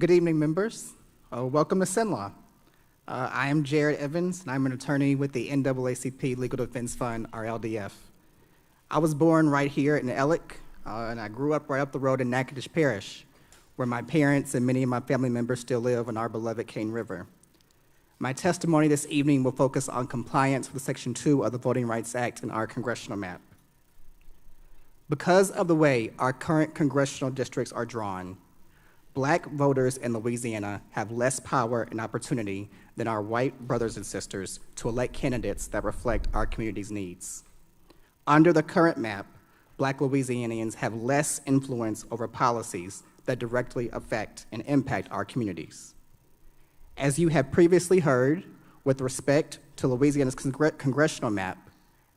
Good evening, members. Welcome to SINLAW. I am Jared Evans, and I'm an attorney with the NAACP Legal Defense Fund, or LDF. I was born right here in Ellick, and I grew up right up the road in Natchitoches Parish, where my parents and many of my family members still live on our beloved Cane River. My testimony this evening will focus on compliance with Section 2 of the Voting Rights Act in our congressional map. Because of the way our current congressional districts are drawn, Black voters in Louisiana have less power and opportunity than our white brothers and sisters to elect candidates that reflect our community's needs. Under the current map, Black Louisianians have less influence over policies that directly affect and impact our communities. As you have previously heard, with respect to Louisiana's congressional map,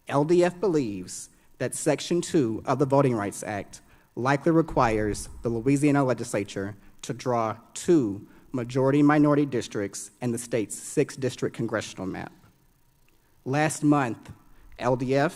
LDF believes that Section 2 of the Voting Rights Act likely requires the Louisiana Legislature to draw 2 majority-minority districts in the state's 6-district congressional map. Last month, LDF,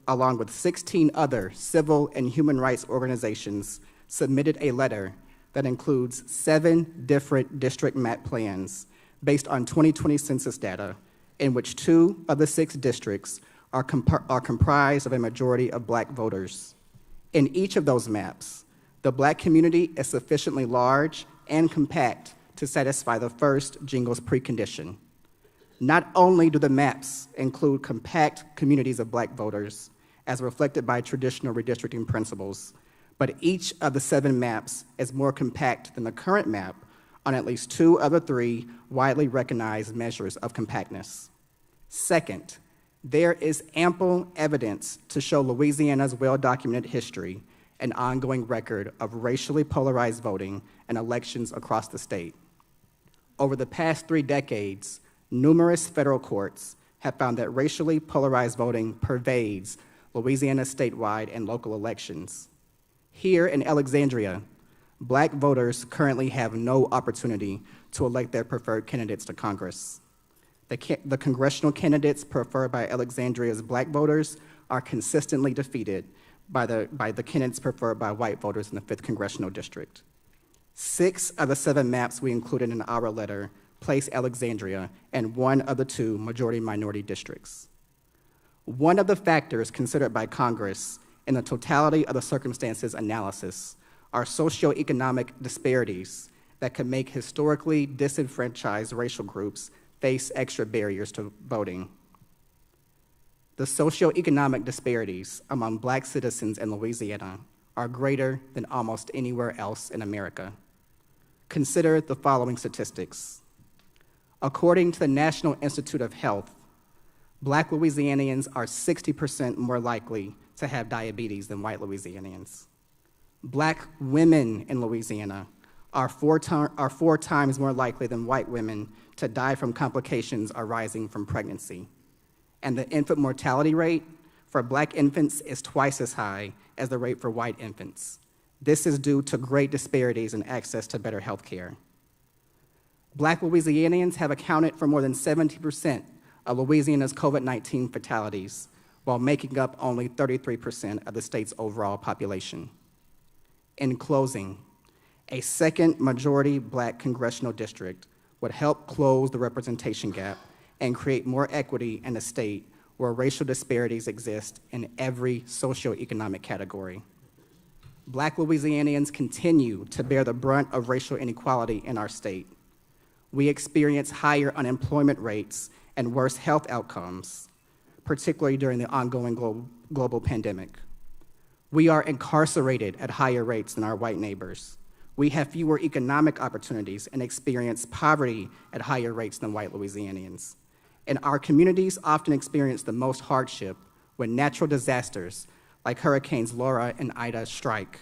along with 16 other civil and human rights organizations, submitted a letter that includes 7 different district map plans based on 2020 census data, in which 2 of the 6 districts are comprised of a majority of Black voters. In each of those maps, the Black community is sufficiently large and compact to satisfy the first Jingles precondition. Not only do the maps include compact communities of Black voters, as reflected by traditional redistricting principles, but each of the 7 maps is more compact than the current map on at least 2 of the 3 widely recognized measures of compactness. Second, there is ample evidence to show Louisiana's well-documented history and ongoing record of racially polarized voting in elections across the state. Over the past 3 decades, numerous federal courts have found that racially polarized voting pervades Louisiana's statewide and local elections. Here in Alexandria, Black voters currently have no opportunity to elect their preferred candidates to Congress. The congressional candidates preferred by Alexandria's Black voters are consistently defeated by the candidates preferred by white voters in the 5th Congressional District. 6 of the 7 maps we included in our letter place Alexandria in one of the 2 majority-minority districts. One of the factors considered by Congress in the totality of the circumstances analysis are socioeconomic disparities that can make historically disenfranchised racial groups face extra barriers to voting. The socioeconomic disparities among Black citizens in Louisiana are greater than almost anywhere else in America. Consider the following statistics. According to the National Institute of Health, Black Louisianians are 60% more likely to have diabetes than white Louisianians. Black women in Louisiana are 4 times more likely than white women to die from complications arising from pregnancy. And the infant mortality rate for Black infants is twice as high as the rate for white infants. This is due to great disparities in access to better health care. Black Louisianians have accounted for more than 70% of Louisiana's COVID-19 fatalities, while making up only 33% of the state's overall population. In closing, a second majority Black congressional district would help close the representation gap and create more equity in a state where racial disparities exist in every socioeconomic category. Black Louisianians continue to bear the brunt of racial inequality in our state. We experience higher unemployment rates and worse health outcomes, particularly during the ongoing global pandemic. We are incarcerated at higher rates than our white neighbors. We have fewer economic opportunities and experience poverty at higher rates than white Louisianians. And our communities often experience the most hardship when natural disasters like Hurricanes Laura and Ida strike.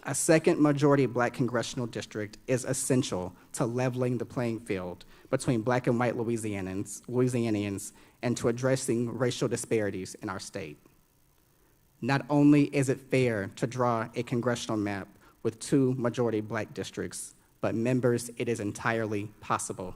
A second majority Black congressional district is essential to leveling the playing field between Black and white Louisianians and to addressing racial disparities in our state. Not only is it fair to draw a congressional map with 2 majority Black districts, but members, it is entirely possible.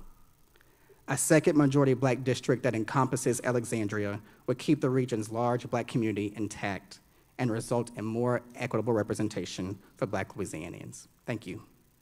A second majority Black district that encompasses Alexandria would keep the region's large Black community intact and result in more equitable representation for Black Louisianians. Thank you.